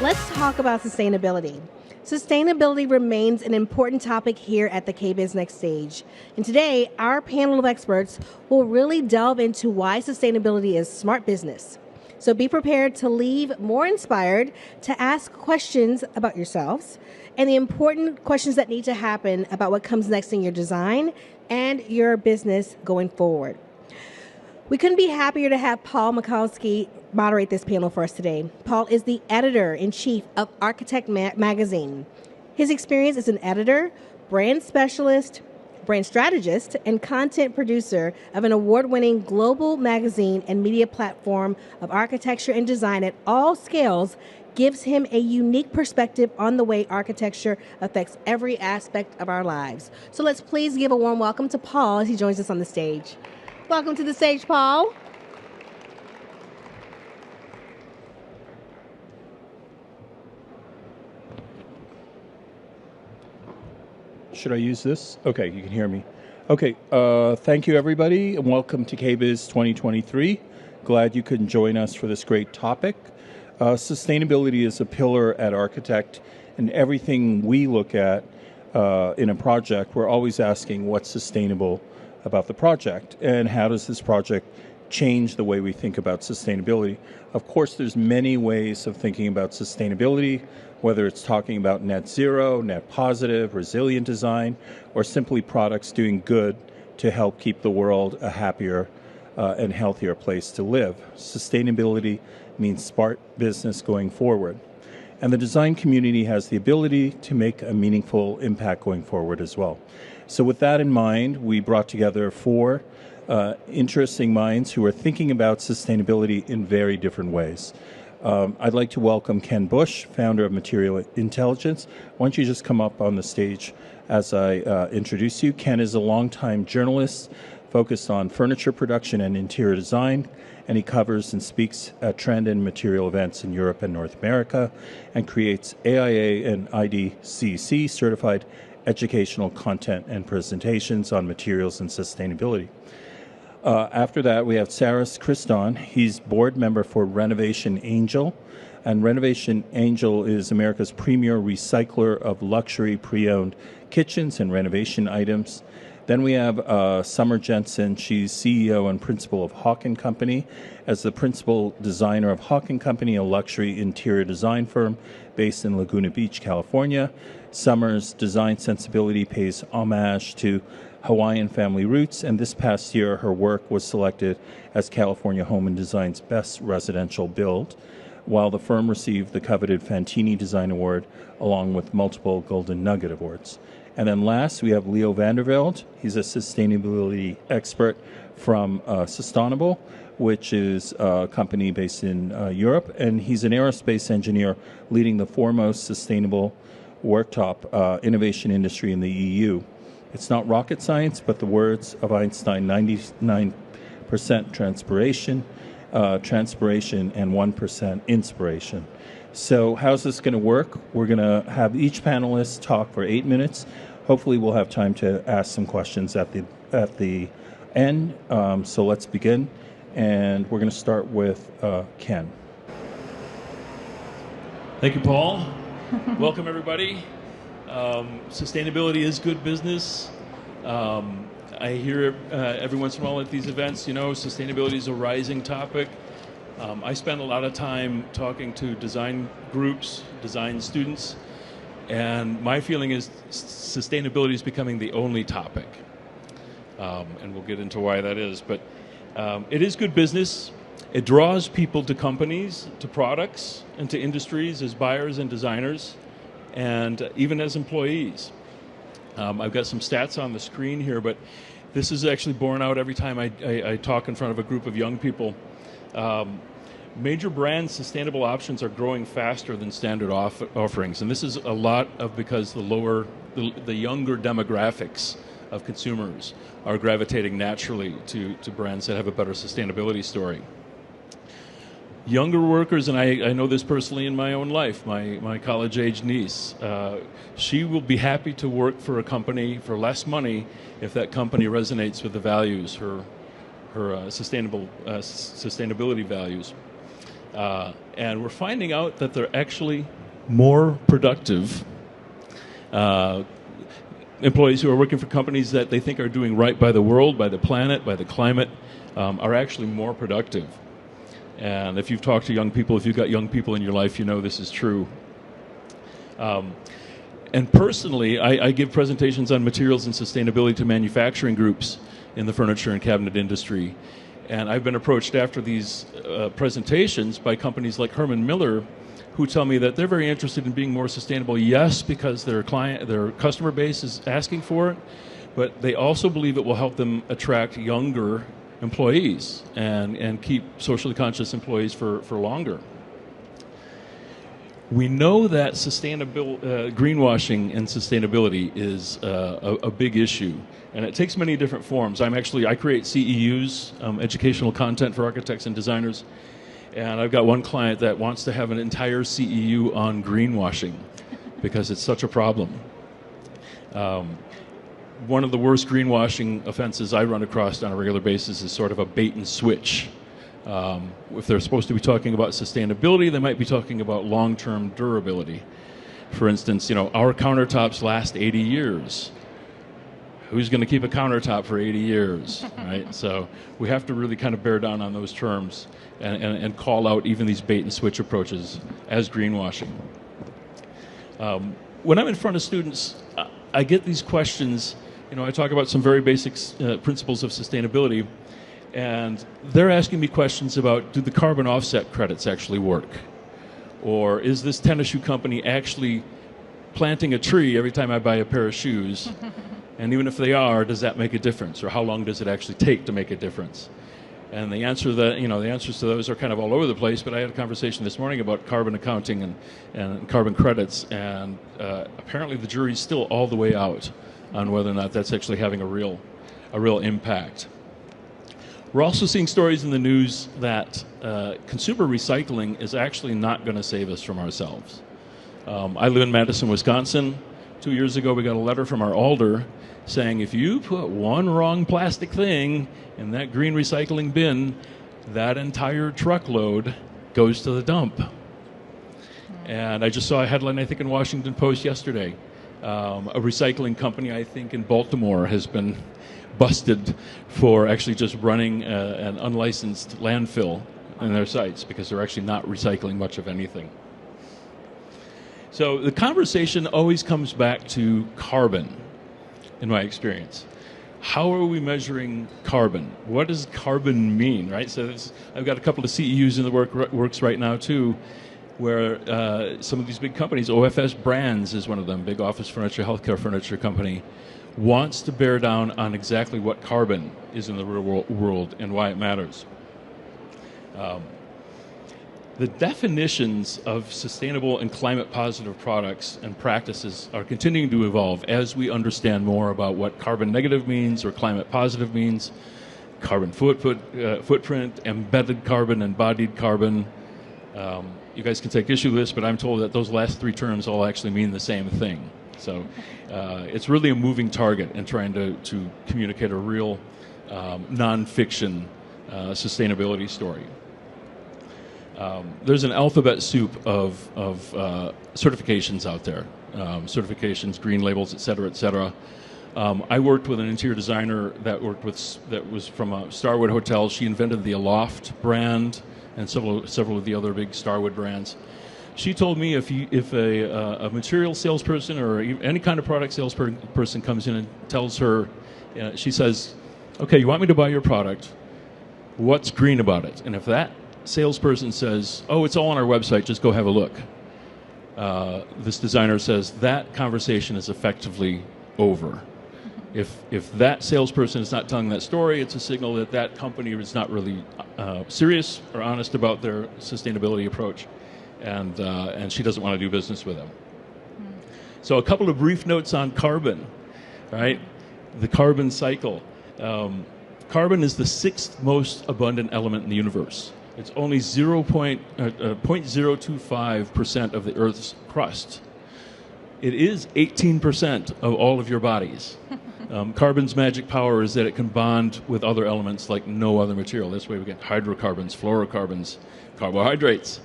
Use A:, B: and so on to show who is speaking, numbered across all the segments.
A: Let's talk about sustainability. Sustainability remains an important topic here at the KBIS Next Stage. And today, our panel of experts will really delve into why sustainability is smart business. So be prepared to leave more inspired to ask questions about yourselves and the important questions that need to happen about what comes next in your design and your business going forward. We couldn't be happier to have Paul Makovsky moderate this panel for us today. Paul is the editor-in-chief of Architect Magazine. His experience as an editor, brand specialist, brand strategist, and content producer of an award-winning global magazine and media platform of architecture and design at all scales gives him a unique perspective on the way architecture affects every aspect of our lives. So let's please give a warm welcome to Paul as he joins us on the stage. Welcome to the stage, Paul.
B: Should I use this? Okay, you can hear me. Okay, thank you everybody and welcome to KBIS 2023. Glad you could join us for this great topic. Sustainability is a pillar at Architect, and everything we look at in a project, we're always asking what's sustainable about the project and how does this project change the way we think about sustainability. Of course, there's many ways of thinking about sustainability, whether it's talking about net zero, net positive, resilient design, or simply products doing good to help keep the world a happier and healthier place to live. Sustainability means smart business going forward. And the design community has the ability to make a meaningful impact going forward as well. So with that in mind, we brought together four interesting minds who are thinking about sustainability in very different ways. I'd like to welcome Ken Bush, founder of Material Intelligence. Why don't you just come up on the stage as I introduce you. Ken is a longtime journalist focused on furniture production and interior design, and he covers and speaks at trend and material events in Europe and North America, and creates AIA and IDCC certified educational content and presentations on materials and sustainability. After that, we have Saras Kriston. He's board member for Renovation Angel, and Renovation Angel is America's premier recycler of luxury pre-owned kitchens and renovation items. Then we have Summer Jensen. She's CEO and principal of Hawk & Company. As the principal designer of Hawk & Company, a luxury interior design firm based in Laguna Beach, California, Summer's design sensibility pays homage to Hawaiian family roots, and this past year her work was selected as California Home & Design's best residential build, while the firm received the coveted Fantini Design Award along with multiple Golden Nugget Awards. And then last, we have Leo Vandervelde. He's a sustainability expert from Sustainable, which is a company based in Europe, and he's an aerospace engineer leading the foremost sustainable worktop innovation industry in the EU. It's not rocket science, but the words of Einstein, 99% transpiration, and 1% inspiration. So how's this going to work? We're going to have each panelist talk for 8 minutes. Hopefully we'll have time to ask some questions at the end. So let's begin. And we're going to start with Ken.
C: Thank you, Paul. Welcome, everybody. Sustainability is good business. I hear every once in a while at these events, sustainability is a rising topic. I spend a lot of time talking to design groups, design students, and my feeling is sustainability is becoming the only topic. And we'll get into why that is. But it is good business. It draws people to companies, to products, and to industries as buyers and designers, and even as employees. I've got some stats on the screen here, but this is actually borne out every time I talk in front of a group of young people. Major brand sustainable options are growing faster than standard offerings, and this is a lot of because the younger demographics of consumers are gravitating naturally to brands that have a better sustainability story. Younger workers, and I know this personally in my own life, my college-age niece, she will be happy to work for a company for less money if that company resonates with the values, her sustainability values. And we're finding out that they're actually more productive. Employees who are working for companies that they think are doing right by the world, by the planet, by the climate, are actually more productive. And if you've talked to young people, if you've got young people in your life, you know this is true. And personally, I give presentations on materials and sustainability to manufacturing groups in the furniture and cabinet industry. And I've been approached after these presentations by companies like Herman Miller, who tell me that they're very interested in being more sustainable, yes, because their customer base is asking for it, but they also believe it will help them attract younger employees and keep socially conscious employees for longer. We know that greenwashing and sustainability is a big issue, and it takes many different forms. I create CEUs, educational content for architects and designers, and I've got one client that wants to have an entire CEU on greenwashing because it's such a problem. One of the worst greenwashing offenses I run across on a regular basis is sort of a bait and switch. If they're supposed to be talking about sustainability, they might be talking about long-term durability. For instance, our countertops last 80 years. Who's going to keep a countertop for 80 years, right? So we have to really kind of bear down on those terms and call out even these bait and switch approaches as greenwashing. When I'm in front of students, I get these questions. I talk about some very basic principles of sustainability, and they're asking me questions about, do the carbon offset credits actually work? Or is this tennis shoe company actually planting a tree every time I buy a pair of shoes? And even if they are, does that make a difference? Or how long does it actually take to make a difference? And the answers to those are kind of all over the place, but I had a conversation this morning about carbon accounting and carbon credits, and apparently the jury's still all the way out on whether or not that's actually having a real impact. We're also seeing stories in the news that consumer recycling is actually not going to save us from ourselves. I live in Madison, Wisconsin. 2 years ago, we got a letter from our alder saying if you put one wrong plastic thing in that green recycling bin, that entire truckload goes to the dump. And I just saw a headline, I think, in Washington Post yesterday. A recycling company, I think, in Baltimore has been busted for actually just running an unlicensed landfill in their sites because they're actually not recycling much of anything. So the conversation always comes back to carbon, in my experience. How are we measuring carbon? What does carbon mean, right? So I've got a couple of CEUs in the works right now, too, where some of these big companies, OFS Brands is one of them, big office furniture, healthcare furniture company, wants to bear down on exactly what carbon is in the real world and why it matters. The definitions of sustainable and climate-positive products and practices are continuing to evolve as we understand more about what carbon negative means or climate positive means, carbon footprint, embedded carbon, embodied carbon. You guys can take issue with this, but I'm told that those last three terms all actually mean the same thing. So it's really a moving target in trying to communicate a real non-fiction sustainability story. There's an alphabet soup of certifications out there, certifications, green labels, et cetera, et cetera. I worked with an interior designer that was from a Starwood hotel. She invented the Aloft brand and several of the other big Starwood brands. She told me if a material salesperson or any kind of product salesperson comes in and tells her, she says, "Okay, you want me to buy your product? What's green about it?" And if that salesperson says, "Oh, it's all on our website, just go have a look," this designer says that conversation is effectively over. If that salesperson is not telling that story, it's a signal that that company is not really serious or honest about their sustainability approach, and she doesn't want to do business with them. So a couple of brief notes on carbon, right? The carbon cycle. Carbon is the sixth most abundant element in the universe. It's only 0.025% of the Earth's crust. It is 18% of all of your bodies. Carbon's magic power is that it can bond with other elements like no other material. This way we get hydrocarbons, fluorocarbons, carbohydrates.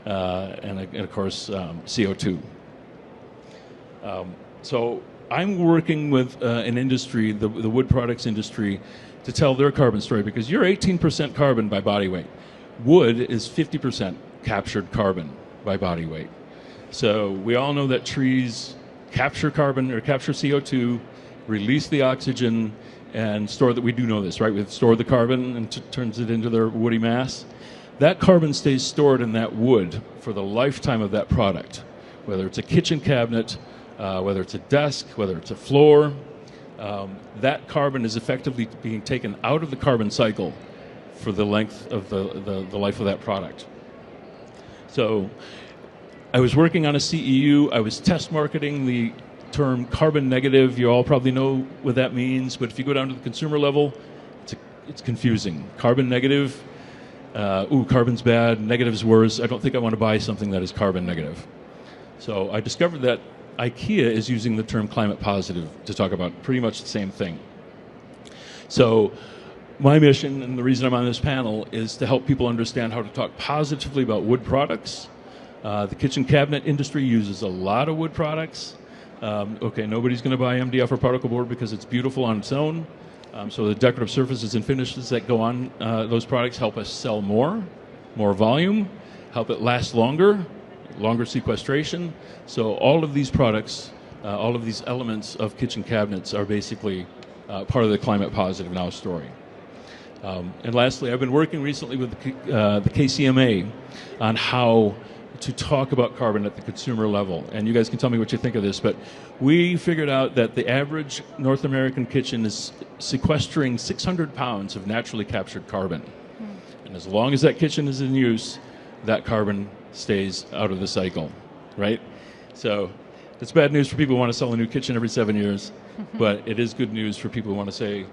C: and of course CO2. So I'm working with an industry, the wood products industry, to tell their carbon story, because you're 18% carbon by body weight. Wood is 50% captured carbon by body weight. So we all know that trees capture carbon or capture CO2, release the oxygen, and store that. We do know this, right? We store the carbon and turns it into their woody mass. That carbon stays stored in that wood for the lifetime of that product, whether it's a kitchen cabinet, whether it's a desk, whether it's a floor. That carbon is effectively being taken out of the carbon cycle for the length of the life of that product. So I was working on a CEU. I was test marketing the term carbon negative. You all probably know what that means, but if you go down to the consumer level, it's confusing. Carbon negative, carbon's bad, negative's worse. I don't think I want to buy something that is carbon negative. So I discovered that IKEA is using the term climate positive to talk about pretty much the same thing. So my mission, and the reason I'm on this panel, is to help people understand how to talk positively about wood products. The kitchen cabinet industry uses a lot of wood products. Nobody's going to buy MDF or particle board because it's beautiful on its own. So the decorative surfaces and finishes that go on those products help us sell more volume, help it last longer sequestration. So all of these products, all of these elements of kitchen cabinets are basically part of the Climate Positive Now story. And lastly, I've been working recently with the KCMA on how to talk about carbon at the consumer level. And you guys can tell me what you think of this, but we figured out that the average North American kitchen is sequestering 600 pounds of naturally captured carbon. And as long as that kitchen is in use, that carbon stays out of the cycle, right? So it's bad news for people who want to sell a new kitchen every 7 years, but it is good news for people who want to say,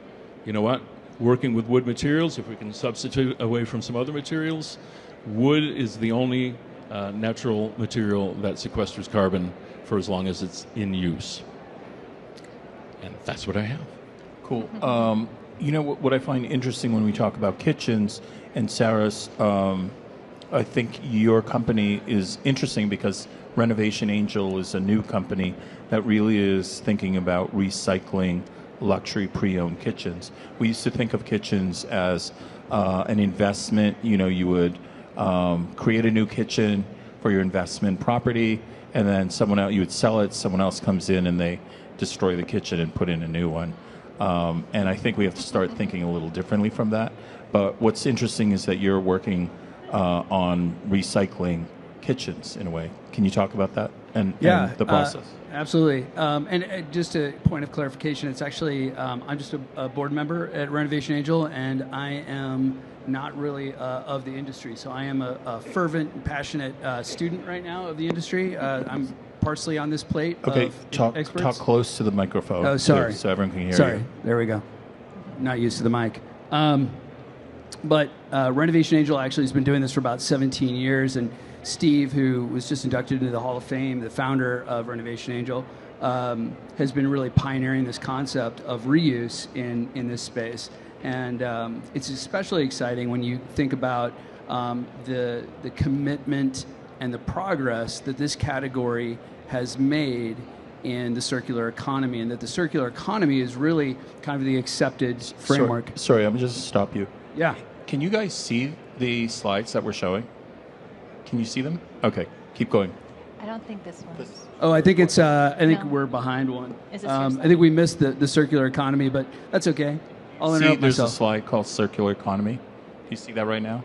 C: you know what, working with wood materials, if we can substitute away from some other materials, wood is the only natural material that sequesters carbon for as long as it's in use. And that's what I have.
B: Cool. What I find interesting when we talk about kitchens, and Sarah's, I think your company is interesting because Renovation Angel is a new company that really is thinking about recycling luxury pre-owned kitchens. We used to think of kitchens as an investment. You would create a new kitchen for your investment property, and then you would sell it, someone else comes in and they destroy the kitchen and put in a new one. And I think we have to start thinking a little differently from that. But what's interesting is that you're working on recycling kitchens in a way. Can you talk about that and the process?
D: Absolutely. And just a point of clarification, it's actually, I'm just a board member at Renovation Angel, and I am not really of the industry. So I am a fervent and passionate student right now of the industry. I'm parsley on this plate of experts.
B: Talk close to the microphone.
D: Oh, sorry.
B: So everyone can hear you.
D: Sorry. There we go. Not used to the mic. But Renovation Angel actually has been doing this for about 17 years, and Steve, who was just inducted into the Hall of Fame, the founder of Renovation Angel, has been really pioneering this concept of reuse in this space. And it's especially exciting when you think about the commitment and the progress that this category has made in the circular economy, and that the circular economy is really kind of the accepted framework.
B: Sorry, I'm just stop you.
D: Yeah.
B: Can you guys see the slides that we're showing? Can you see them? Okay, keep going.
E: I don't think this one.
D: Oh, I think it's. I think
E: No.
D: we're behind one.
E: Is this
D: I
E: your
D: think we missed the circular economy, but that's okay. I'll interrupt
B: There's
D: myself.
B: a slide called circular economy. You see that right now?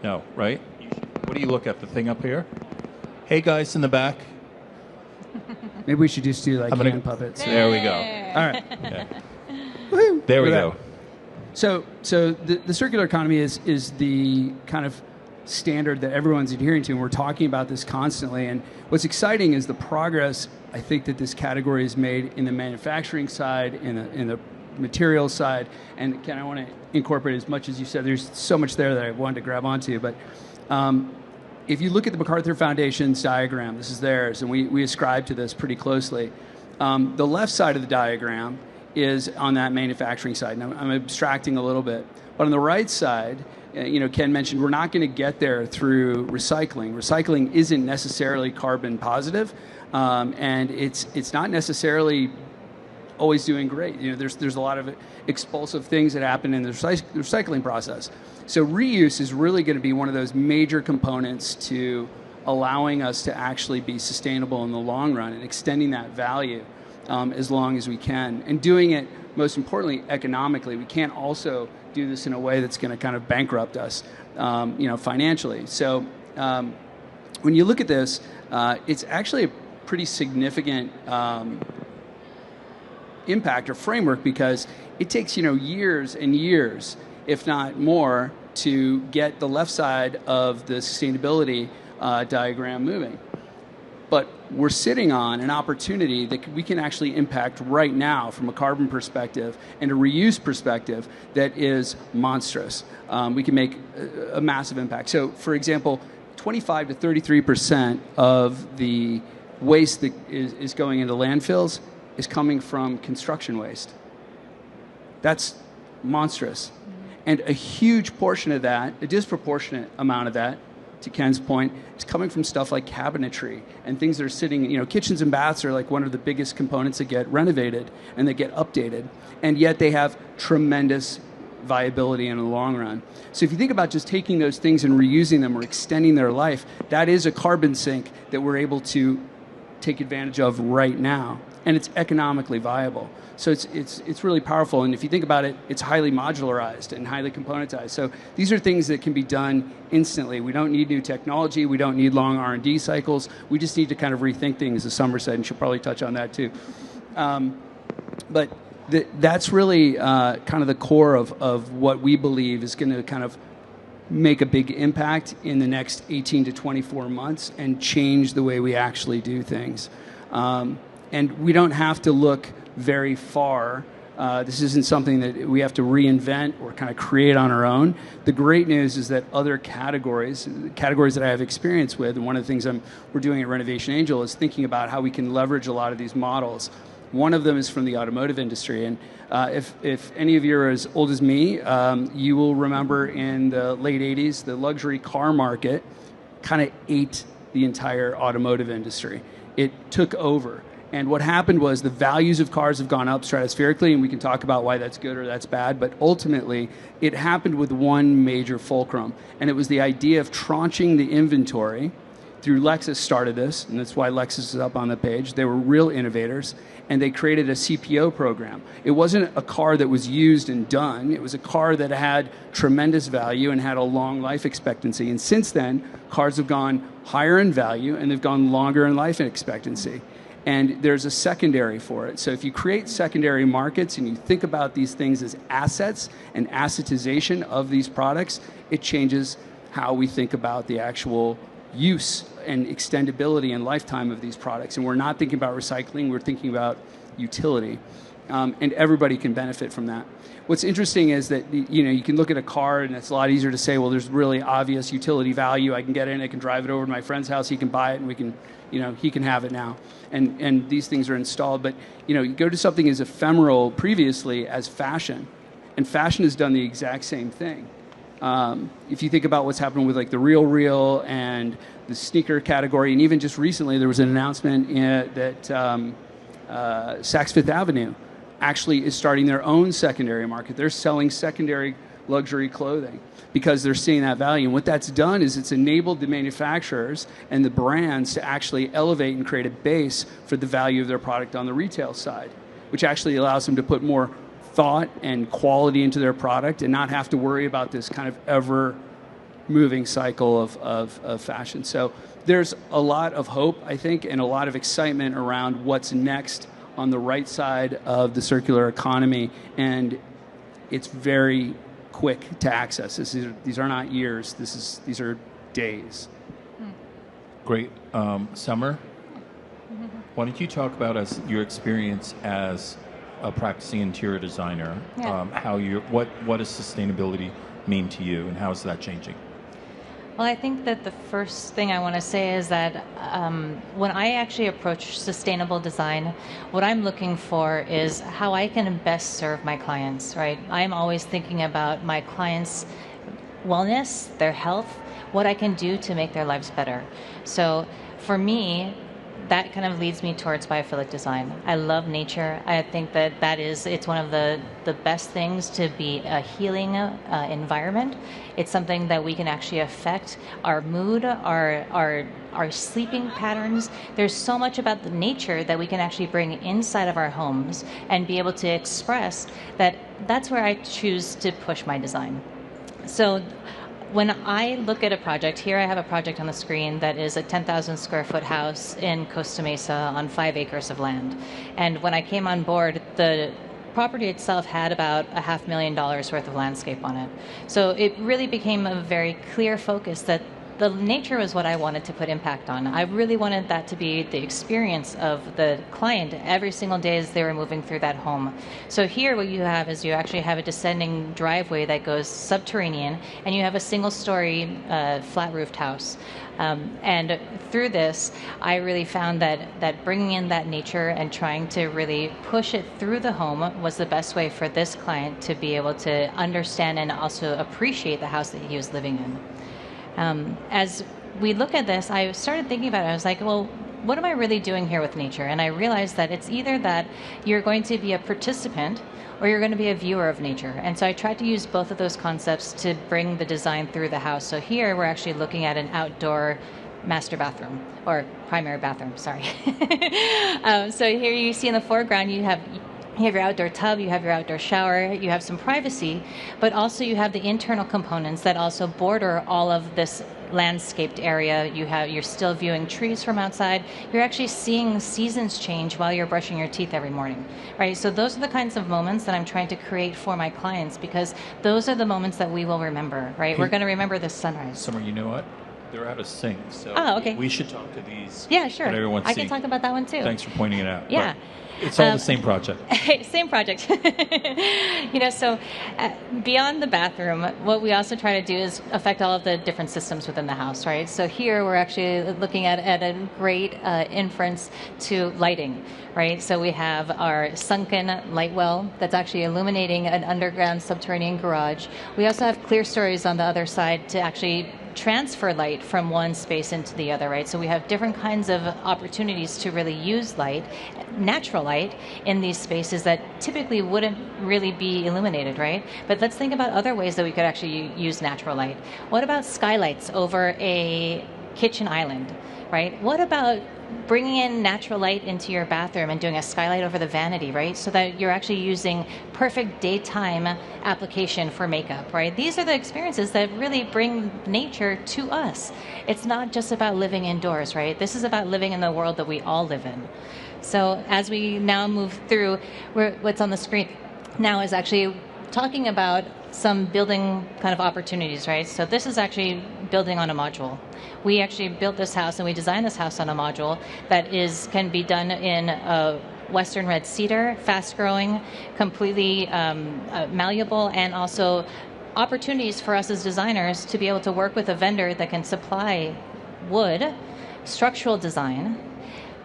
B: No, right? What do you look at? The thing up here? Hey, guys in the back.
D: Maybe we should just do like
B: I'm gonna-
D: hand puppets.
B: There we go.
D: All right.
B: Okay.
D: Woohoo.
B: There we
D: Look at
B: go.
D: that. So the circular economy is the kind of standard that everyone's adhering to, and we're talking about this constantly. And what's exciting is the progress I think that this category has made in the manufacturing side, in the materials side. And Ken, I want to incorporate as much as you said. There's so much there that I wanted to grab onto, but if you look at the MacArthur Foundation's diagram, this is theirs, and we ascribe to this pretty closely. The left side of the diagram is on that manufacturing side. And I'm abstracting a little bit. But on the right side, Ken mentioned we're not going to get there through recycling. Recycling isn't necessarily carbon positive, and it's not necessarily always doing great. There's a lot of expulsive things that happen in the recycling process. So reuse is really going to be one of those major components to allowing us to actually be sustainable in the long run and extending that value as long as we can, and doing it, most importantly, economically. We can't also do this in a way that's going to kind of bankrupt us, financially. So when you look at this, it's actually a pretty significant impact or framework, because it takes years and years, if not more, to get the left side of the sustainability diagram moving. But we're sitting on an opportunity that we can actually impact right now from a carbon perspective and a reuse perspective that is monstrous. We can make a massive impact. So, for example, 25 to 33% of the waste that is going into landfills is coming from construction waste. That's monstrous. And a huge portion of that, a disproportionate amount of that, to Ken's point, is coming from stuff like cabinetry and things that are sitting, kitchens and baths are like one of the biggest components that get renovated and that get updated. And yet they have tremendous viability in the long run. So if you think about just taking those things and reusing them or extending their life, that is a carbon sink that we're able to take advantage of right now. And it's economically viable. So it's really powerful. And if you think about it, it's highly modularized and highly componentized. So these are things that can be done instantly. We don't need new technology. We don't need long R&D cycles. We just need to kind of rethink things, as Summer said, and she'll probably touch on that too. But that's really kind of the core of what we believe is going to kind of make a big impact in the next 18 to 24 months and change the way we actually do things. And we don't have to look very far. This isn't something that we have to reinvent or kind of create on our own. The great news is that other categories that I have experience with, and one of the things we're doing at Renovation Angel is thinking about how we can leverage a lot of these models. One of them is from the automotive industry. And if any of you are as old as me, you will remember in the late 80s, the luxury car market kind of ate the entire automotive industry. It took over. And what happened was the values of cars have gone up stratospherically, and we can talk about why that's good or that's bad, but ultimately it happened with one major fulcrum, and it was the idea of tranching the inventory. Through Lexus started this, and that's why Lexus is up on the page. They were real innovators, and they created a CPO program. It wasn't a car that was used and done. It was a car that had tremendous value and had a long life expectancy. And since then, cars have gone higher in value, and they've gone longer in life expectancy. And there's a secondary for it. So if you create secondary markets and you think about these things as assets and assetization of these products, it changes how we think about the actual use and extendability and lifetime of these products. And we're not thinking about recycling, we're thinking about utility. And everybody can benefit from that. What's interesting is that you can look at a car and it's a lot easier to say, well, there's really obvious utility value. I can get in, I can drive it over to my friend's house, he can buy it, and we can, he can have it now. And these things are installed. But you go to something as ephemeral previously as fashion, and fashion has done the exact same thing. If you think about what's happened with like the Real and the sneaker category, and even just recently there was an announcement that Saks Fifth Avenue actually is starting their own secondary market. They're selling secondary luxury clothing because they're seeing that value. And what that's done is it's enabled the manufacturers and the brands to actually elevate and create a base for the value of their product on the retail side, which actually allows them to put more thought and quality into their product and not have to worry about this kind of ever-moving cycle of fashion. So there's a lot of hope, I think, and a lot of excitement around what's next on the right side of the circular economy, and it's very quick to access. These are not years. These are days.
B: Great. Summer, why don't you talk about your experience as a practicing interior designer,
E: Yeah.
B: what does sustainability mean to you, and how is that changing?
E: Well, I think that the first thing I want to say is that when I actually approach sustainable design, what I'm looking for is how I can best serve my clients, right? I'm always thinking about my clients' wellness, their health, what I can do to make their lives better. So for me, that kind of leads me towards biophilic design. I love nature. I think that it's one of the best things to be a healing environment. It's something that we can actually affect our mood, our sleeping patterns. There's so much about the nature that we can actually bring inside of our homes and be able to express that. That's where I choose to push my design. So when I look at a project, here I have a project on the screen that is a 10,000 square foot house in Costa Mesa on 5 acres of land. And when I came on board, the property itself had about $500,000 worth of landscape on it. So it really became a very clear focus that the nature was what I wanted to put impact on. I really wanted that to be the experience of the client every single day as they were moving through that home. So here what you have is you actually have a descending driveway that goes subterranean, and you have a single-story flat-roofed house. And through this, I really found that bringing in that nature and trying to really push it through the home was the best way for this client to be able to understand and also appreciate the house that he was living in. As we look at this, I started thinking about it. I was like, well, what am I really doing here with nature? And I realized that it's either that you're going to be a participant or you're going to be a viewer of nature. And so I tried to use both of those concepts to bring the design through the house. So here we're actually looking at an outdoor master bathroom, or primary bathroom, sorry. So here you see in the foreground you have your outdoor tub, you have your outdoor shower, you have some privacy, but also you have the internal components that also border all of this landscaped area. You're still viewing trees from outside. You're actually seeing seasons change while you're brushing your teeth every morning, right? So those are the kinds of moments that I'm trying to create for my clients, because those are the moments that we will remember, right? We're going to remember this sunrise.
B: Summer, you know what? They're out of sync, so
E: okay.
B: we should talk to these.
E: Yeah, sure.
B: That everyone's
E: I
B: seeing.
E: can talk about that one too.
B: Thanks for pointing it out.
E: Yeah.
B: But it's all the same project.
E: Same project. So beyond the bathroom, what we also try to do is affect all of the different systems within the house, right? So here we're actually looking at a great inference to lighting, right? So we have our sunken light well that's actually illuminating an underground subterranean garage. We also have clear stories on the other side to actually transfer light from one space into the other, right? So we have different kinds of opportunities to really use light, natural light, in these spaces that typically wouldn't really be illuminated, right? But let's think about other ways that we could actually use natural light. What about skylights over a kitchen island, right? What about bringing in natural light into your bathroom and doing a skylight over the vanity, right? So that you're actually using perfect daytime application for makeup, right? These are the experiences that really bring nature to us. It's not just about living indoors, right? This is about living in the world that we all live in. So as we now move through, what's on the screen now is actually talking about some building kind of opportunities, right? So this is actually building on a module. We actually built this house and we designed this house on a module that can be done in Western red cedar, fast-growing, completely malleable, and also opportunities for us as designers to be able to work with a vendor that can supply wood, structural design,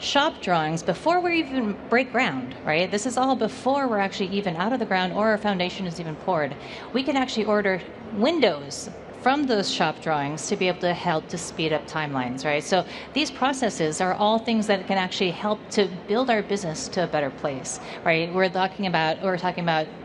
E: shop drawings before we even break ground, right? This is all before we're actually even out of the ground or our foundation is even poured. We can actually order windows from those shop drawings to be able to help to speed up timelines, right? So these processes are all things that can actually help to build our business to a better place, right? We're talking about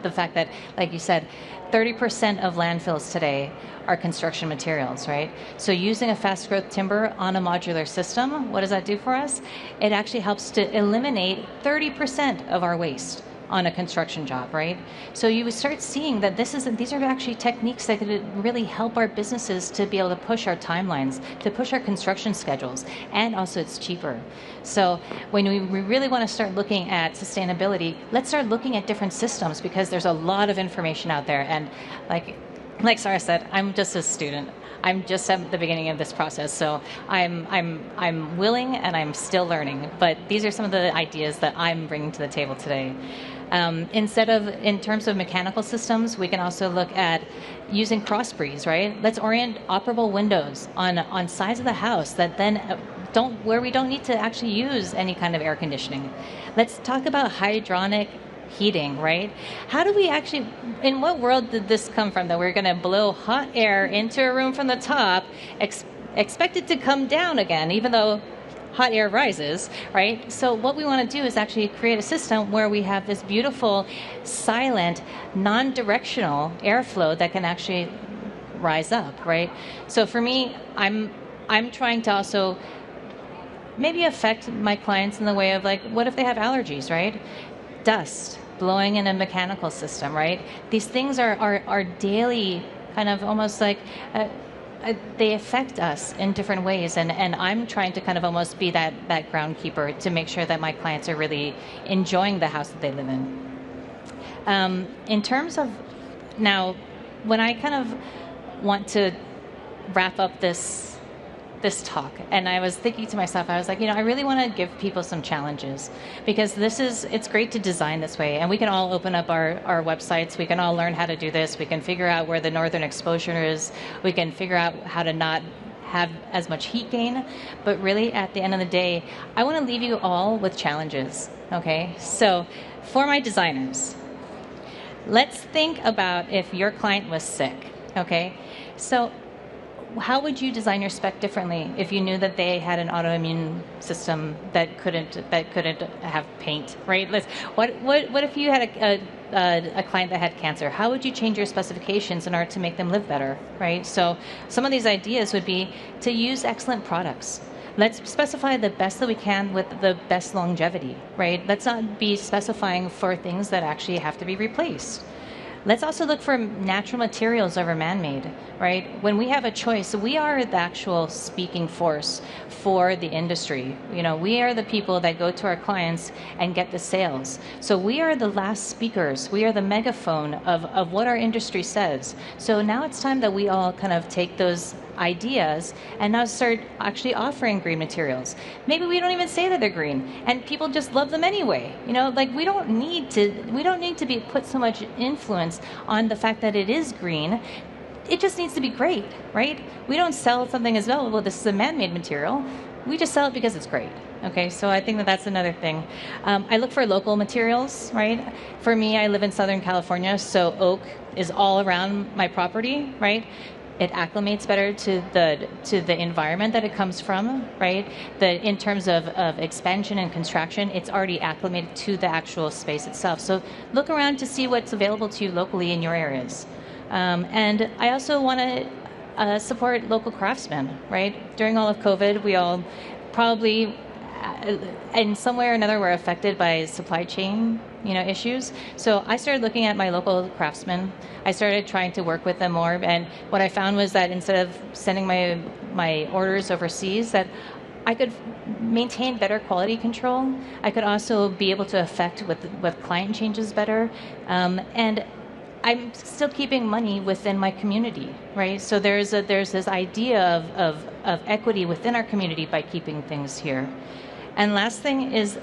E: the fact that, like you said, 30% of landfills today are construction materials, right? So using a fast growth timber on a modular system, what does that do for us? It actually helps to eliminate 30% of our waste on a construction job, right? So you would start seeing that these are actually techniques that could really help our businesses to be able to push our timelines, to push our construction schedules, and also it's cheaper. So when we really want to start looking at sustainability, let's start looking at different systems, because there's a lot of information out there. And like Sarah said, I'm just a student. I'm just at the beginning of this process, so I'm willing and I'm still learning. But these are some of the ideas that I'm bringing to the table today. Instead of, in terms of mechanical systems, we can also look at using cross-breeze, right? Let's orient operable windows on sides of the house that then where we don't need to actually use any kind of air conditioning. Let's talk about hydronic heating, right? How do we actually, in what world did this come from, that we're going to blow hot air into a room from the top, expect it to come down again, even though hot air rises, right? So what we want to do is actually create a system where we have this beautiful, silent, non-directional airflow that can actually rise up, right? So for me, I'm trying to also maybe affect my clients in the way of, like, what if they have allergies, right? Dust blowing in a mechanical system, right? These things are daily, kind of almost like they affect us in different ways, and I'm trying to kind of almost be that groundkeeper to make sure that my clients are really enjoying the house that they live in. In terms of now, when I kind of want to wrap up this talk, and I was thinking to myself, I was like, I really want to give people some challenges, because it's great to design this way, and we can all open up our websites, we can all learn how to do this, we can figure out where the northern exposure is, we can figure out how to not have as much heat gain, but really at the end of the day, I want to leave you all with challenges, okay? So for my designers, let's think about if your client was sick, okay? So how would you design your spec differently if you knew that they had an autoimmune system that couldn't have paint, right? What if you had a client that had cancer? How would you change your specifications in order to make them live better, right? So some of these ideas would be to use excellent products. Let's specify the best that we can with the best longevity, right? Let's not be specifying for things that actually have to be replaced. Let's also look for natural materials over man-made, right? When we have a choice, we are the actual speaking force for the industry. We are the people that go to our clients and get the sales. So we are the last speakers. We are the megaphone of what our industry says. So now it's time that we all kind of take those ideas and now start actually offering green materials. Maybe we don't even say that they're green, and people just love them anyway. We don't need to be put so much influence on the fact that it is green. It just needs to be great, right? We don't sell something as well, this is a man-made material. We just sell it because it's great. Okay, so I think that's another thing. I look for local materials, right? For me, I live in Southern California, so oak is all around my property, right? It acclimates better to the environment that it comes from, right? In terms of expansion and contraction, it's already acclimated to the actual space itself. So look around to see what's available to you locally in your areas. And I also want to support local craftsmen, right? During all of COVID, we all probably, in some way or another, were affected by supply chain issues. So I started looking at my local craftsmen. I started trying to work with them more, and what I found was that instead of sending my orders overseas, that I could maintain better quality control. I could also be able to affect with client changes better, and I'm still keeping money within my community, right? So there's this idea of equity within our community by keeping things here. And last thing is,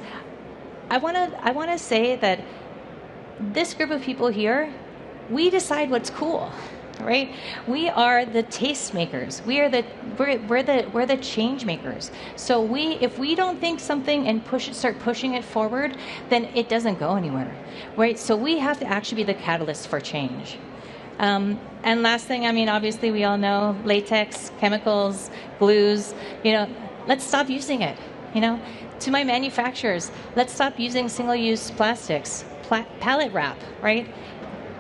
E: I want to say that this group of people here, we decide what's cool, right? We are the tastemakers. We're the change makers. So if we don't think something and start pushing it forward, then it doesn't go anywhere, right? So we have to actually be the catalyst for change. And last thing, obviously we all know latex, chemicals, glues. Let's stop using it. To my manufacturers, let's stop using single-use plastics, pallet wrap, right?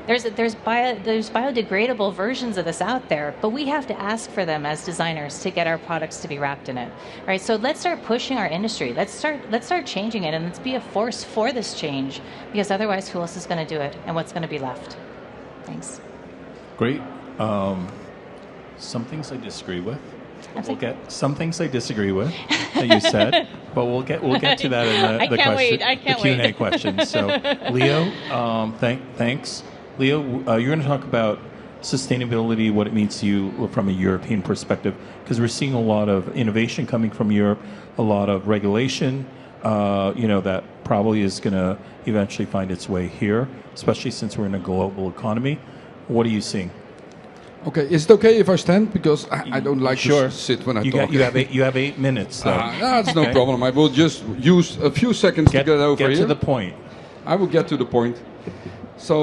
E: There's biodegradable versions of this out there, but we have to ask for them as designers to get our products to be wrapped in it, right? So let's start pushing our industry. Let's start changing it, and let's be a force for this change, because otherwise, who else is going to do it, and what's going to be left? Thanks.
B: Great. Some things I disagree with. We'll get some things I disagree with that you said, but we'll get to that in the Q&A question. So, Leo, thanks. Leo, you're going to talk about sustainability, what it means to you from a European perspective, because we're seeing a lot of innovation coming from Europe, a lot of regulation, that probably is going to eventually find its way here, especially since we're in a global economy. What are you seeing?
F: Okay, is it okay if I stand? Because I don't like to sit when I talk.
B: You have 8 minutes.
F: That's no problem. I will just use a few seconds to get over here.
B: Get to the point.
F: I will get to the point. So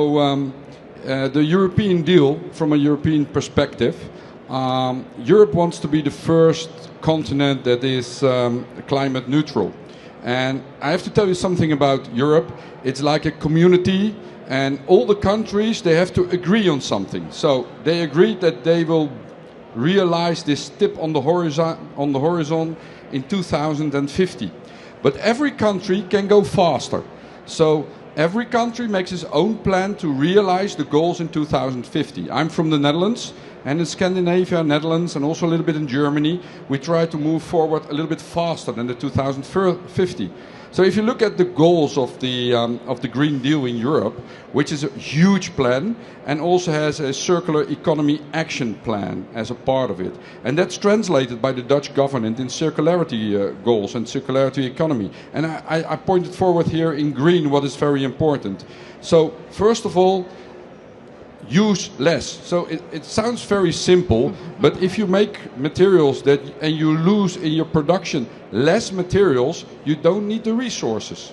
F: the European deal, from a European perspective, Europe wants to be the first continent that is climate neutral. And I have to tell you something about Europe. It's like a community, and all the countries, they have to agree on something. So they agreed that they will realize this tip on the horizon in 2050. But every country can go faster. So every country makes its own plan to realize the goals in 2050. I'm from the Netherlands, and in Scandinavia, Netherlands, and also a little bit in Germany, we try to move forward a little bit faster than the 2050. So if you look at the goals of the Green Deal in Europe, which is a huge plan and also has a circular economy action plan as a part of it, and that's translated by the Dutch government in circularity goals and circularity economy. And I pointed forward here in green what is very important. So first of all, use less. So it sounds very simple, but if you make materials and you lose in your production less materials, you don't need the resources.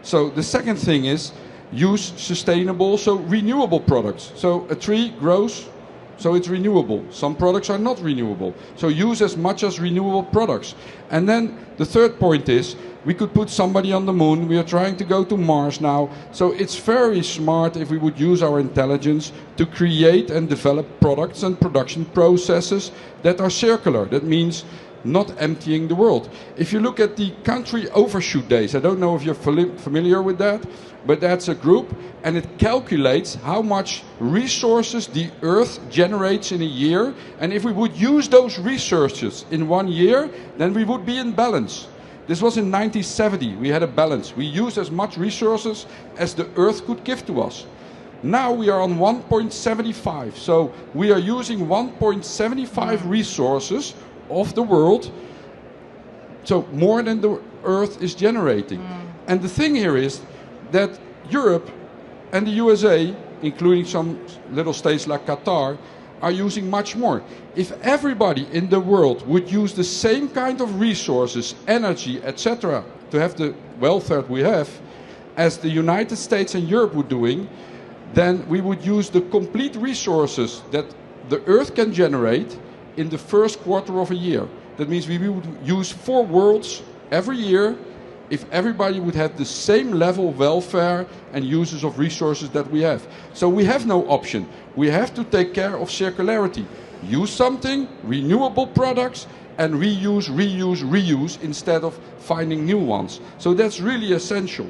F: So the second thing is use sustainable, so renewable products. So a tree grows, so it's renewable. Some products are not renewable. So use as much as renewable products. And then the third point is, we could put somebody on the moon. We are trying to go to Mars now. So it's very smart if we would use our intelligence to create and develop products and production processes that are circular. That means not emptying the world. If you look at the country overshoot days, I don't know if you're familiar with that, but that's a group, and it calculates how much resources the Earth generates in a year. And if we would use those resources in 1 year, then we would be in balance. This was in 1970. We had a balance. We used as much resources as the Earth could give to us. Now we are on 1.75. So we are using 1.75 resources of the world. So more than the Earth is generating. And the thing here is that Europe and the USA, including some little states like Qatar, are using much more. If everybody in the world would use the same kind of resources, energy, etc., to have the welfare we have, as the United States and Europe were doing, then we would use the complete resources that the Earth can generate in the first quarter of a year. That means we would use 4 worlds every year if everybody would have the same level of welfare and uses of resources that we have. So we have no option. We have to take care of circularity. Use something, renewable products, and reuse instead of finding new ones. So that's really essential.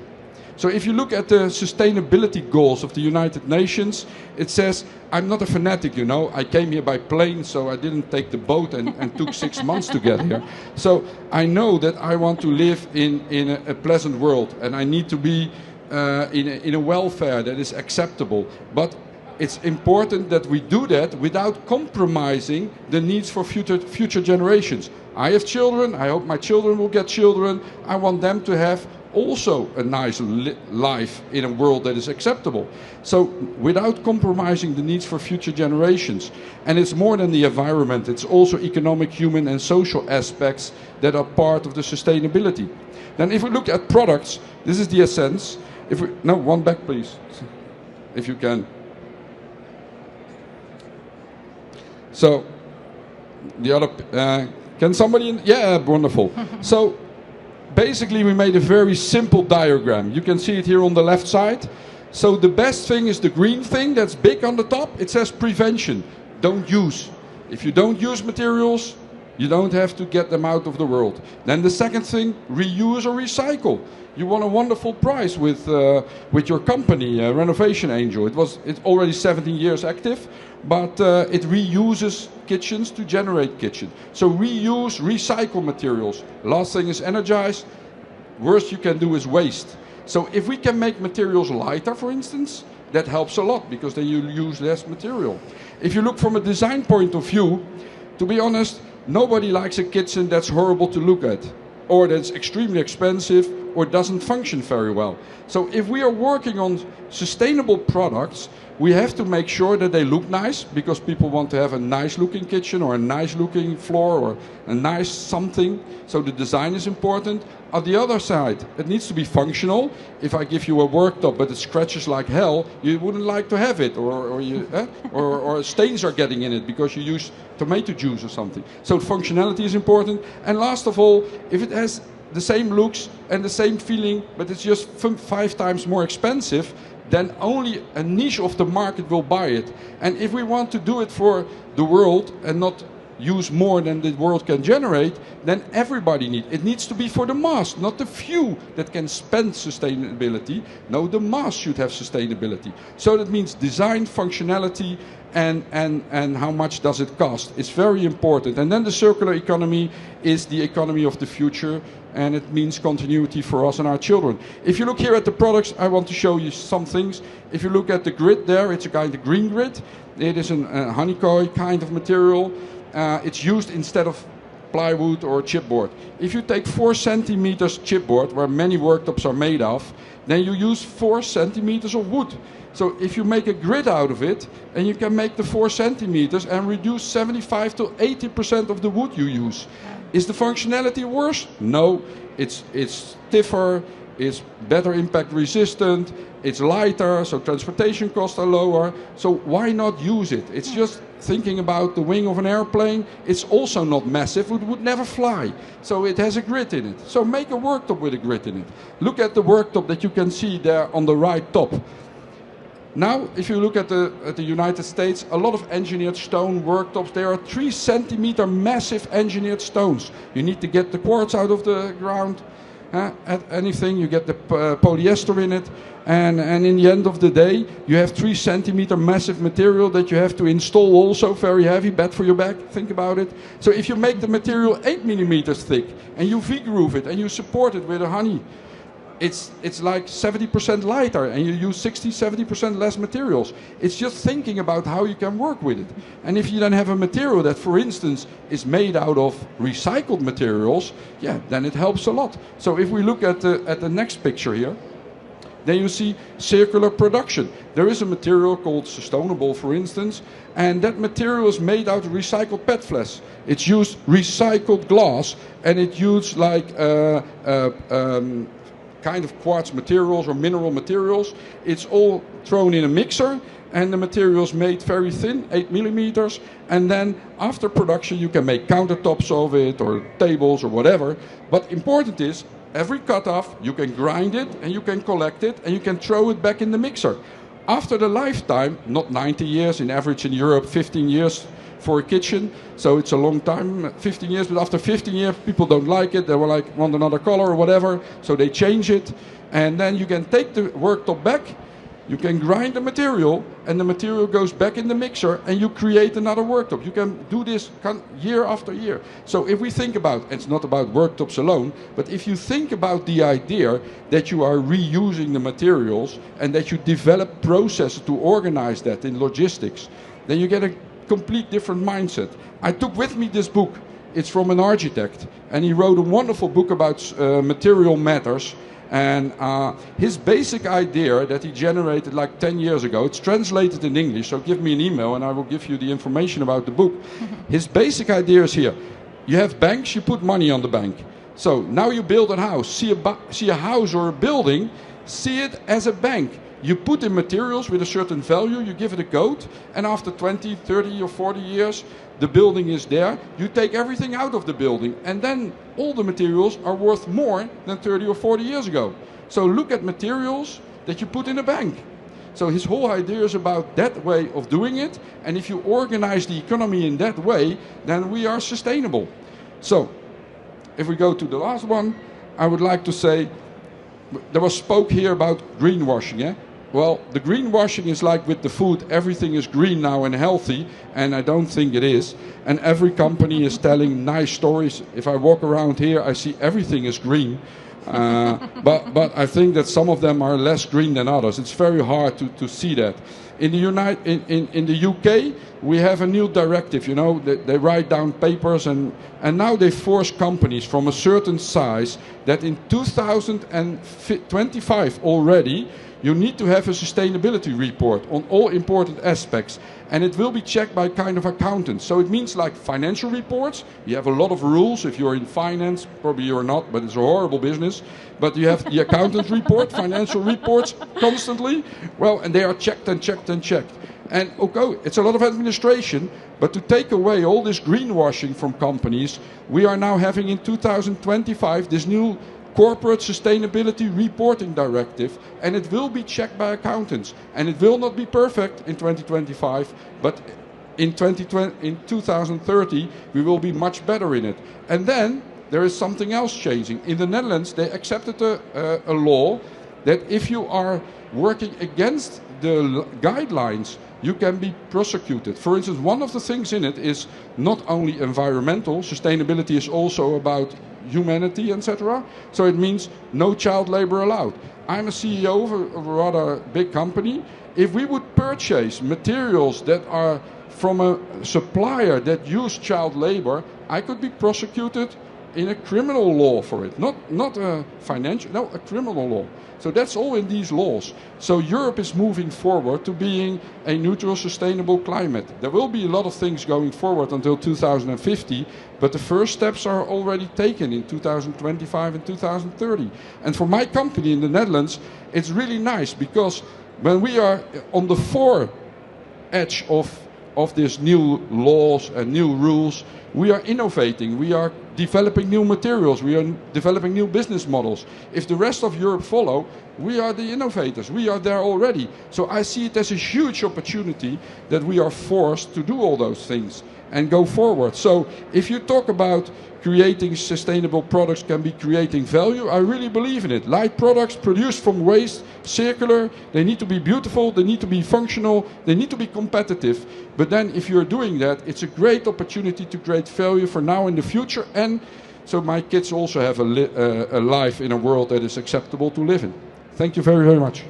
F: So if you look at the sustainability goals of the United Nations, it says, I'm not a fanatic, you know. I came here by plane, so I didn't take the boat and took 6 months to get here. So I know that I want to live in a pleasant world, and I need to be in a welfare that is acceptable. But it's important that we do that without compromising the needs for future generations. I have children. I hope my children will get children. I want them to have also a nice life in a world that is acceptable. So without compromising the needs for future generations. And it's more than the environment. It's also economic, human and social aspects that are part of the sustainability. Then if we look at products, this is the essence. No, one back please, if you can. So the other, can somebody, yeah, wonderful. So basically we made a very simple diagram. You can see it here on the left side. So the best thing is the green thing that's big on the top. It says prevention, don't use. If you don't use materials, you don't have to get them out of the world. Then the second thing, reuse or recycle. You won a wonderful prize with your company, Renovation Angel. It's already 17 years active, but it reuses kitchens to generate kitchen. So reuse, recycle materials. Last thing is energize. Worst you can do is waste. So if we can make materials lighter, for instance, that helps a lot because then you use less material. If you look from a design point of view, to be honest, nobody likes a kitchen that's horrible to look at, or that's extremely expensive, or doesn't function very well. So if we are working on sustainable products, we have to make sure that they look nice, because people want to have a nice looking kitchen or a nice looking floor or a nice something. So the design is important. On the other side, it needs to be functional. If I give you a worktop but it scratches like hell, you wouldn't like to have it, or stains are getting in it because you use tomato juice or something. So functionality is important. And last of all, if it has the same looks and the same feeling, but it's just 5 times more expensive, then only a niche of the market will buy it. And if we want to do it for the world and not use more than the world can generate, then everybody needs. It needs to be for the mass, not the few that can spend sustainability. No, the mass should have sustainability. So that means design, functionality, and how much does it cost. It's very important. And then the circular economy is the economy of the future, and it means continuity for us and our children. If you look here at the products, I want to show you some things. If you look at the grid there, it's a kind of green grid. It is a honeycomb kind of material. It's used instead of plywood or chipboard. If you take 4 centimeters chipboard, where many worktops are made of, then you use 4 centimeters of wood. So if you make a grid out of it, and you can make the 4 centimeters and reduce 75 to 80% of the wood you use. Is the functionality worse? No, it's stiffer, it's better impact resistant, it's lighter, so transportation costs are lower. So why not use it? It's just thinking about the wing of an airplane. It's also not massive, it would never fly. So it has a grid in it. So make a worktop with a grid in it. Look at the worktop that you can see there on the right top. Now, if you look at the United States, a lot of engineered stone worktops, there are 3 centimeter massive engineered stones. You need to get the quartz out of the ground, at anything, you get the polyester in it, and in the end of the day, you have 3 centimeter massive material that you have to install also, very heavy, bad for your back, think about it. So if you make the material 8 millimeters thick, and you V-groove it, and you support it with a honey, it's like 70% lighter, and you use 60-70% less materials. It's just thinking about how you can work with it. And if you then have a material that, for instance, is made out of recycled materials, yeah, then it helps a lot. So if we look at the next picture here, then you see circular production. There is a material called sustainable, for instance, and that material is made out of recycled PET flash. It's used recycled glass, and it used like kind of quartz materials or mineral materials. It's all thrown in a mixer, and the material is made very thin, 8 millimeters, and then after production you can make countertops of it or tables or whatever. But important is, every cutoff you can grind it and you can collect it and you can throw it back in the mixer. After the lifetime, not 90 years, in average in Europe 15 years for a kitchen, so it's a long time, 15 years, but after 15 years people don't like it, they will want another color or whatever, so they change it, and then you can take the worktop back, you can grind the material, and the material goes back in the mixer, and you create another worktop. You can do this year after year. So if we think about, it's not about worktops alone, but if you think about the idea that you are reusing the materials and that you develop processes to organize that in logistics, then you get a complete different mindset. I took with me this book. It's from an architect, and he wrote a wonderful book about material matters. And his basic idea that he generated like 10 years ago, it's translated in English, so give me an email and I will give you the information about the book. His basic idea is here. You have banks, you put money on the bank. So now you build a house. See a house or a building, see it as a bank. You put in materials with a certain value, you give it a code, and after 20, 30 or 40 years, the building is there. You take everything out of the building, and then all the materials are worth more than 30 or 40 years ago. So look at materials that you put in a bank. So his whole idea is about that way of doing it, and if you organize the economy in that way, then we are sustainable. So if we go to the last one, I would like to say, there was spoke here about greenwashing, yeah? Well, the greenwashing is like with the food, everything is green now and healthy, and I don't think it is. And every company is telling nice stories. If I walk around here, I see everything is green. But I think that some of them are less green than others. It's very hard to see that. In the UK, we have a new directive. You know, they write down papers, and now they force companies from a certain size that in 2025 already you need to have a sustainability report on all important aspects, and it will be checked by kind of accountants. So it means like financial reports. You have a lot of rules. If you're in finance, probably you're not, but it's a horrible business. But you have the accountants report, financial reports constantly. Well, and they are checked and checked and checked. And okay, it's a lot of administration, but to take away all this greenwashing from companies, we are now having in 2025 this new corporate sustainability reporting directive, and it will be checked by accountants. And it will not be perfect in 2025, but in 2030 we will be much better in it. And then there is something else changing. In the Netherlands, they accepted a law that if you are working against the guidelines, you can be prosecuted. For instance, one of the things in it is not only environmental, sustainability is also about humanity, etc. So it means no child labor allowed. I'm a CEO of a rather big company. If we would purchase materials that are from a supplier that use child labor, I could be prosecuted in a criminal law for it. Not a financial, no, a criminal law. So that's all in these laws. So Europe is moving forward to being a neutral, sustainable climate. There will be a lot of things going forward until 2050, but the first steps are already taken in 2025 and 2030. And for my company in the Netherlands, it's really nice because when we are on the edge of these new laws and new rules, we are innovating, we are developing new materials, we are developing new business models. If the rest of Europe follow, we are the innovators, we are there already. So I see it as a huge opportunity that we are forced to do all those things and go forward. So if you talk about creating sustainable products can be creating value, I really believe in it. Light products produced from waste, circular, they need to be beautiful, they need to be functional, they need to be competitive. But then if you're doing that, it's a great opportunity to create value for now and the future, and so my kids also have a life in a world that is acceptable to live in. Thank you very, very much.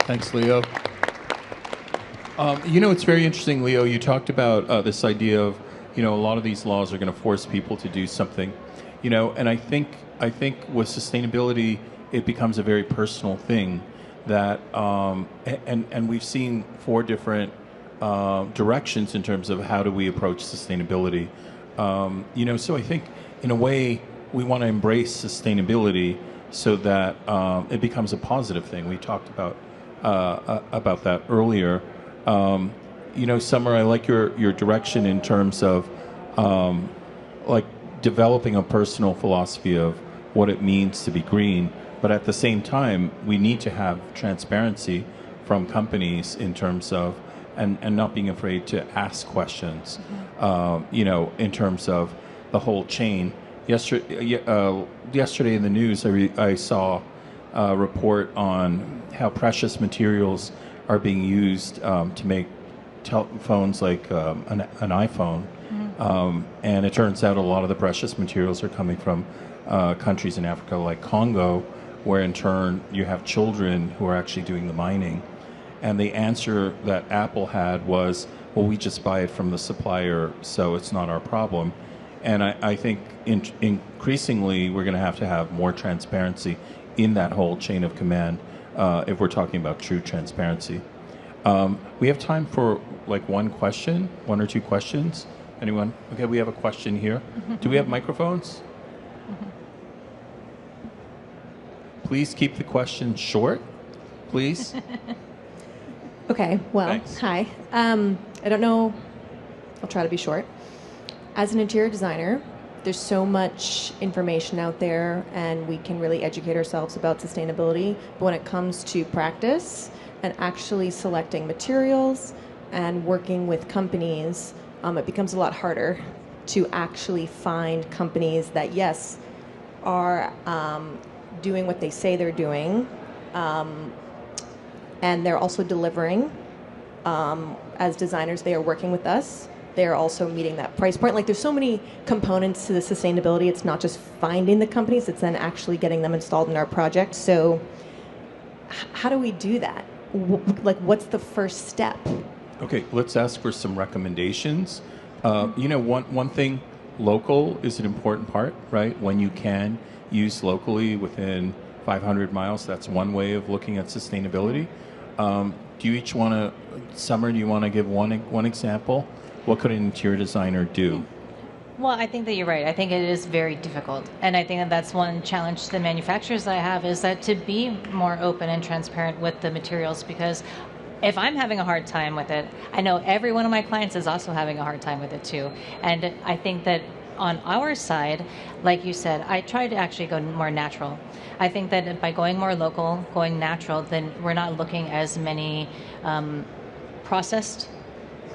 B: Thanks, Leo. It's very interesting, Leo. You talked about this idea of, a lot of these laws are going to force people to do something, and I think with sustainability, it becomes a very personal thing that, and we've seen 4 different directions in terms of how do we approach sustainability. So I think in a way we want to embrace sustainability so that it becomes a positive thing. We talked about that earlier. Summer, I like your direction in terms of like developing a personal philosophy of what it means to be green, but at the same time, we need to have transparency from companies in terms of and not being afraid to ask questions. In terms of the whole chain. Yesterday in the news, I saw a report on how precious materials are being used to make telephones like an iPhone. And it turns out a lot of the precious materials are coming from countries in Africa like Congo, where in turn you have children who are actually doing the mining. And the answer that Apple had was, well, we just buy it from the supplier, so it's not our problem. And I think increasingly we're going to have more transparency in that whole chain of command if we're talking about true transparency. We have time for like one or two questions. Anyone? Okay, we have a question here. Do we have microphones? Please keep the questions short, please.
G: Okay, well,
B: Thanks.
G: Hi. I don't know, I'll try to be short. As an interior designer, there's so much information out there and we can really educate ourselves about sustainability. But when it comes to practice and actually selecting materials and working with companies, it becomes a lot harder to actually find companies that, yes, are doing what they say they're doing, and they're also delivering. As designers, they are working with us they're also meeting that price point. Like there's so many components to the sustainability. It's not just finding the companies, it's then actually getting them installed in our project. So how do we do that? Like what's the first step?
B: Okay, let's ask for some recommendations. One thing, local is an important part, right? When you can use locally within 500 miles, that's one way of looking at sustainability. Do you each want to, Summer, do you want to give one example? What could an interior designer do?
E: Well, I think that you're right. I think it is very difficult. And I think that that's one challenge the manufacturers I have is that to be more open and transparent with the materials, because if I'm having a hard time with it, I know every one of my clients is also having a hard time with it too. And I think that on our side, like you said, I try to actually go more natural. I think that by going more local, going natural, then we're not looking as many processed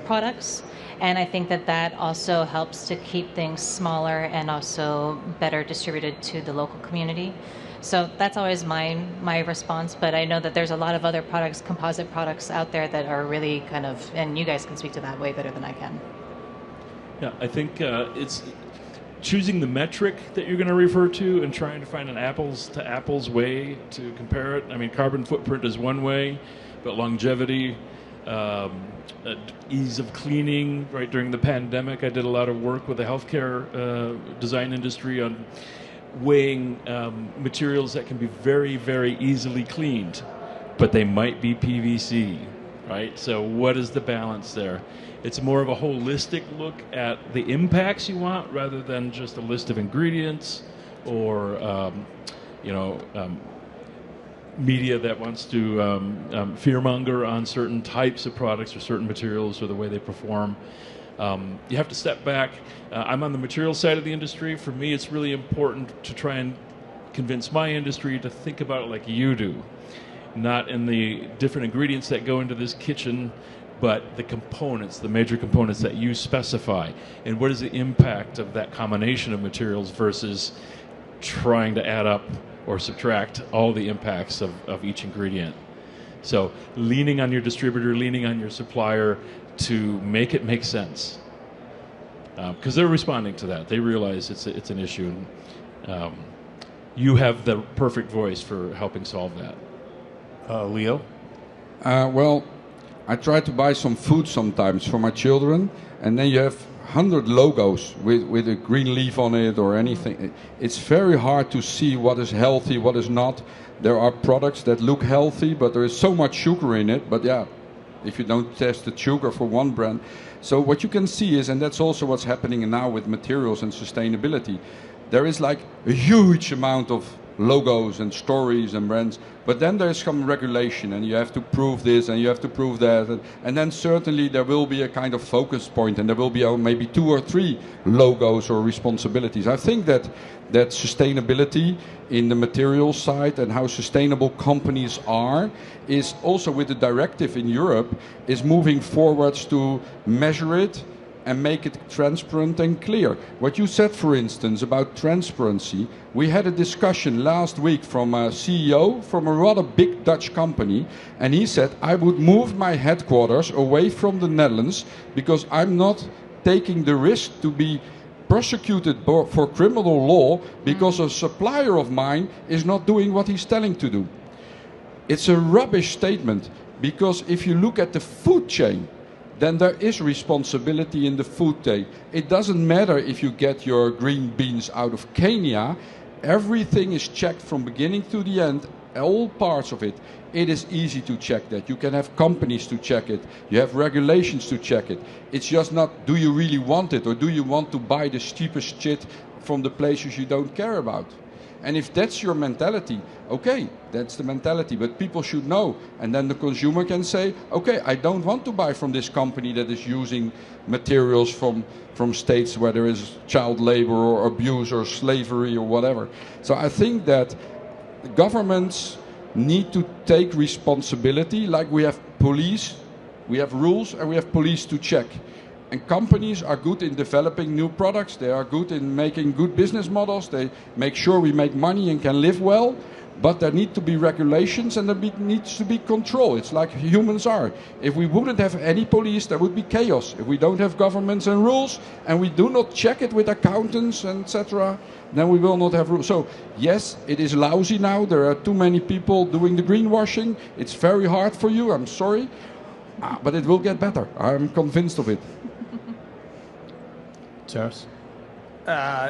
E: products. And I think that that also helps to keep things smaller and also better distributed to the local community. So that's always my response. But I know that there's a lot of other products, composite products out there that are really kind of, and you guys can speak to that way better than I can.
C: Yeah, I think it's choosing the metric that you're going to refer to and trying to find an apples to apples way to compare it. I mean, carbon footprint is one way, but longevity, ease of cleaning. Right during the pandemic, I did a lot of work with the healthcare design industry on weighing materials that can be very, very easily cleaned, but they might be PVC, right? So what is the balance there? It's more of a holistic look at the impacts you want rather than just a list of ingredients or, media that wants to fearmonger on certain types of products or certain materials or the way they perform. You have to step back. I'm on the material side of the industry. For me, it's really important to try and convince my industry to think about it like you do, not in the different ingredients that go into this kitchen, but the components, the major components that you specify, and what is the impact of that combination of materials versus trying to add up or subtract all the impacts of each ingredient. So leaning on your distributor, leaning on your supplier to make it make sense. Because they're responding to that. They realize it's an issue. And, you have the perfect voice for helping solve that.
B: Leo?
F: Well, I try to buy some food sometimes for my children, and then you have 100 logos with a green leaf on it or anything. It's very hard to see what is healthy, what is not. There are products that look healthy, but there is so much sugar in it. But yeah, if you don't test the sugar for one brand. So what you can see is, and that's also what's happening now with materials and sustainability, there is like a huge amount of logos and stories and brands, but then there's some regulation and you have to prove this and you have to prove that, and then certainly there will be a kind of focus point and there will be maybe 2 or 3 logos or responsibilities. I think that sustainability in the material side and how sustainable companies are is also, with the directive in Europe, is moving forwards to measure it and make it transparent and clear. What you said, for instance, about transparency, we had a discussion last week from a CEO from a rather big Dutch company, and he said, I would move my headquarters away from the Netherlands because I'm not taking the risk to be prosecuted for criminal law because a supplier of mine is not doing what he's telling to do. It's a rubbish statement, because if you look at the food chain, then there is responsibility in the food chain. It doesn't matter if you get your green beans out of Kenya. Everything is checked from beginning to the end, all parts of it. It is easy to check that. You can have companies to check it. You have regulations to check it. It's just not, do you really want it, or do you want to buy the cheapest shit from the places you don't care about? And if that's your mentality, okay, that's the mentality. But people should know. And then the consumer can say, okay, I don't want to buy from this company that is using materials from states where there is child labor or abuse or slavery or whatever. So I think that governments need to take responsibility. Like we have police, we have rules, and we have police to check. And companies are good in developing new products. They are good in making good business models. They make sure we make money and can live well. But there need to be regulations and needs to be control. It's like humans are. If we wouldn't have any police, there would be chaos. If we don't have governments and rules, and we do not check it with accountants, etc., then we will not have rules. So yes, it is lousy now. There are too many people doing the greenwashing. It's very hard for you. I'm sorry. But it will get better. I'm convinced of it.
B: Charles?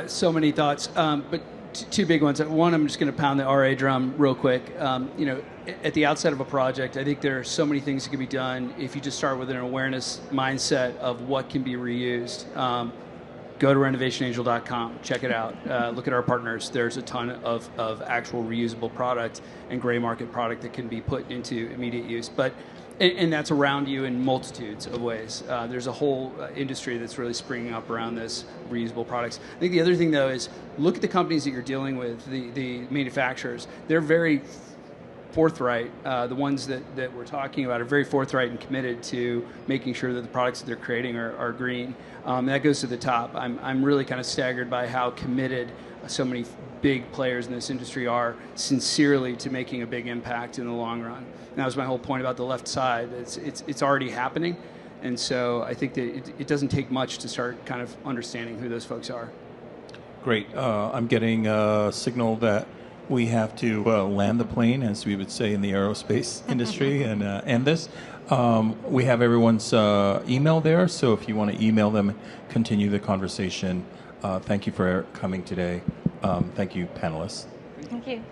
D: So many thoughts, but two big ones. One, I'm just going to pound the RA drum real quick. At the outset of a project, I think there are so many things that can be done if you just start with an awareness mindset of what can be reused. Go to renovationangel.com, check it out. Look at our partners. There's a ton of actual reusable product and gray market product that can be put into immediate use. And that's around you in multitudes of ways. There's a whole industry that's really springing up around this reusable products. I think the other thing, though, is look at the companies that you're dealing with, the manufacturers. They're very forthright. The ones that we're talking about are very forthright and committed to making sure that the products that they're creating are green. That goes to the top. I'm really kind of staggered by how committed so many big players in this industry are sincerely to making a big impact in the long run. And that was my whole point about the left side. It's already happening, and so I think that it doesn't take much to start kind of understanding who those folks are.
B: Great. I'm getting a signal that we have to land the plane, as we would say in the aerospace industry, and end this. We have everyone's email there, so if you want to email them, continue the conversation. Thank you for coming today. Thank you, panelists.
E: Thank you.